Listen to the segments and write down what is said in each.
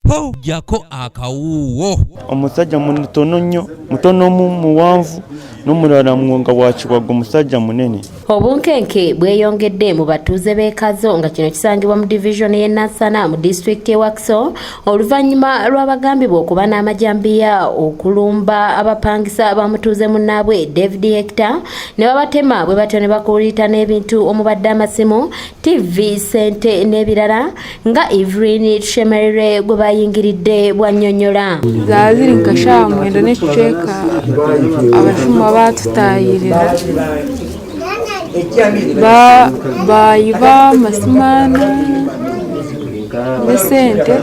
po jako akawuwo. Omusajja mutono nnyo, mutono muwanvu n'omulala nga bwakiwaga omusajja munene. Obunkenke bweyongedde mu batuuze b'Ekazo nga kino kisangibwa mu division y'e Nansana mu district y'e Wakiso oluvannyuma lw'abagambibwa okuba n'amajambiya okulumba abapangisa bamutuuze munnaabwe David Hector ne babatema bwe batyo ne bakuulita n'ebintu omubadde amasimu, TV, sente n'ebirala nga Evelyn Tushemerere gwe bayingiridde bwannyonnyola. Zaziri nkashaawa mwenda n'ekicweka abasuma baatutayirira bayiba amasimani n'esente.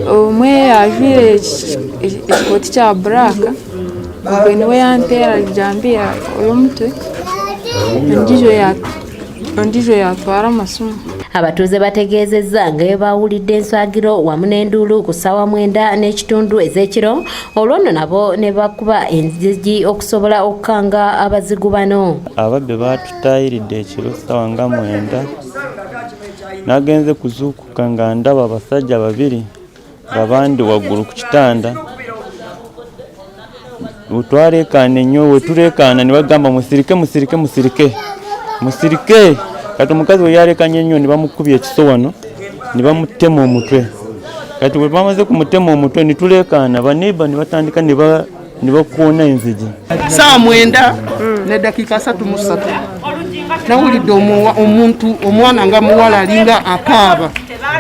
Omwe yajwire ekikooti kya buraka ogwe niwe yanteera jambiya olw'omutwe ondijo yatwara amasimu. Abatuuze bategeezezza nga bwe bawulidde enswagiro wamu n'enduulu ku ssaawa 9 n'ekitundu ez'ekiro olwo nno nabo ne bakuba enzigi okusobola okukanga abazigu bano. Ababbi baatutayiridde ekiro ssaawa nga 9 nagenze kuzuukuka nga ndaba abasajja babiri nga bandi waggulu ku kitanda. Bwetwaleekaana ennyo wetuleekaana ne bagamba musirike. Kati omukazi we yalekanye nnyo ne bamukubya ekiso wano ne bamutema omutwe. Kati bwe bamaze kumutema omutwe ne tuleekaana baneiba ne batandika ne bakuona enzigi. Saa 9 n'eddakiika 33 nawulidde omwana nga muwala alinga akaaba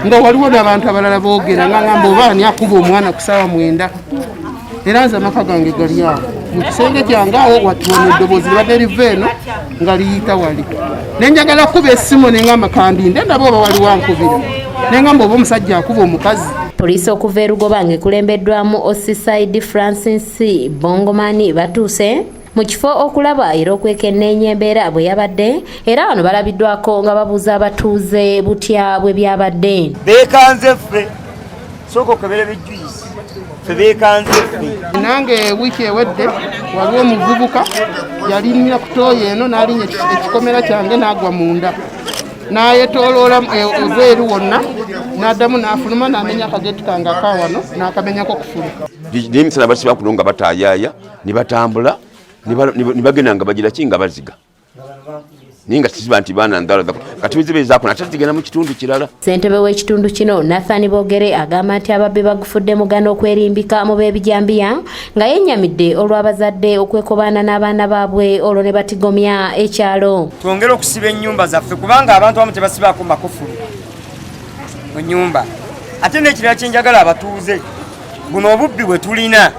nga waliwo n'abantu abalala boogera nga ngamba oba ani akuba omwana ku ssaawa 9 era nze amaka gange gali awo mu kisenge kyange awo watuona eddoboozi libadde liva eno nga liyita wali nenjagala kuba essimu nengamba kandinde ndaba oba wali wankubira nengamba oba omusajja akuba omukazi. Poliisi okuva e Lugoba ng'ekulembeddwamu Osiside Francis Bongomani batuuse mu kifo okulaba era okwekenneenya embeera bwe yabadde era bano balabiddwako nga babuuza abatuuze butya bwe byabadde. Beekanze ffe sooka okebera bijjuisi ffe beekanze ffe. Nange wiiki ewedde waliwo omuvubuka yalinnya kutooya eno n'alinnya ekikomera kyange n'agwa munda n'ayetooloola ebweru wonna n'addamu n'afuluma n'amenya akageti kange akawano n'akamenyako kufulu. N'emisana basiba kuno nga bataayaaya ne batambula ne bagenda nga bagira ki nga baziga ninga siziba nti baana ndala kati bizibe zaako nate zigenda mu kitundu kirala. Ssentebe w'ekitundu kino Nathan Bogere agamba nti ababbi bagufudde mugano okwerimbika mu b'ebijambiya nga yennyamidde olw'abazadde okwekobaana n'abaana baabwe olwo ne batigomya ekyalo. Twongere okusiba ennyumba zaffe kubanga abantu abamu tebasibaako makufulu mu nnyumba. Ate n'ekirala kye njagala abatuuze buno obubbi bwe tulina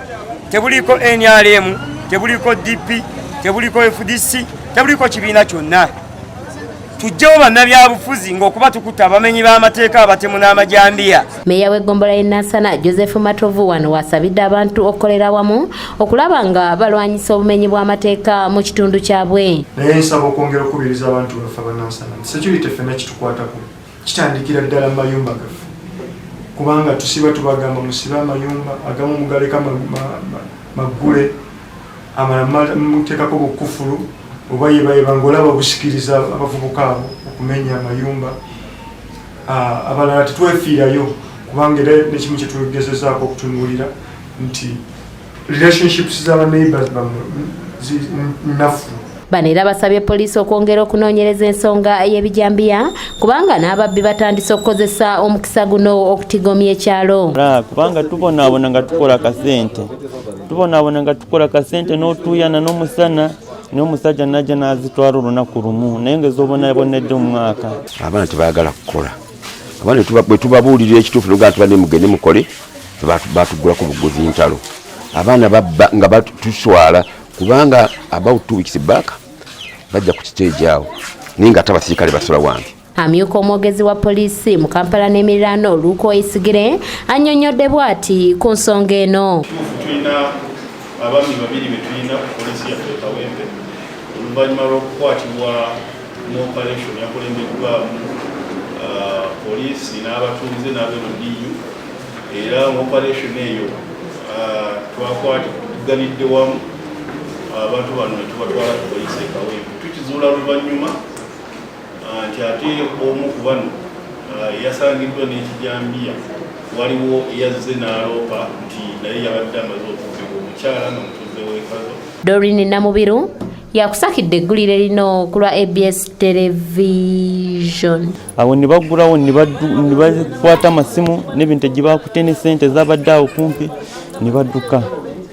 tebuliko NRM, tebuliko DP, tebuliko FDC, tebuliko kibiina kyonna. Tujjewo bannabyabufuzi ng'okuba tukuta abamenyi b'amateeka abatemu n'amajambiya. Meeya w'eggombolola y'e Nansana Joseph Matovu wano wasabidde abantu okukolera wamu okulaba nga balwanyisa obumenyi bw'amateeka mu kitundu kyabwe. Naye nsaba okwongera okubiriza abantu baffe aba Nansana security ffenna kitukwatako kitandikira ddala mu mayumba gaffe kubanga tusiba tubagamba musibe amayumba agamu mugaleka maggule amala muteekako bukufulu oba yebayeba ng'olaba busikiriza abavubuka abo okumenya amayumba. Abalala tetwefiirayo kubanga era nekimu kyetugezezaako okutunuulira nti relationships z'abaneighbors nafu. Bano era basabye poliisi okwongera okunoonyereza ensonga y'ebijambiya kubanga n'ababbi batandise okukozesa omukisa guno okutigomya ekyalo. Kubanga tubonaabona nga tukola kasente n'otuuyana n'omusana n'omusajja najja n'azitwala olunaku lumu naye ng'ezobonabonedde mu mwaka. Abaana tebaagala kukola. Abaana bwe tubabuulirira ekituufu nogaa tubadde mugende mukole batugulako buguzi ntalo. Abaana babba nga batuswala kubanga about 2 weeks back bajja ku stage awo naye nga ate abasirikale basola wange. Amyuka omwogezi wa poliisi mu Kampala n'emiriraano Luuko Isigire annyonnyodde bw'ati ku nsonga eno. Tulina abaami babiri be tulina ku poliisi yaffe Kawempe oluvannyuma lw'okukwatibwa mu operation yakulembeddwamu poliisi n'abatuuze n'ab'emudiyu era mu operation eyo twaganidde wamu abantu bano ne tubatwala ku poliisi e Kawempe tukizuula luvannyuma nti ate omu ku bano yasangiddwa n'ekijambiya waliwo eyazze n'aloopa nti naye yabadde amaze okubbibwa omukyala nga mutuuze w'ekazo. Doreen Namubiru yakusakidde eggulire lino ku lwa ABS television. Awo ne baggulawo ne bakwata amasimu n'ebintu gye baakute ne ssente zabadde awo kumpi ne badduka.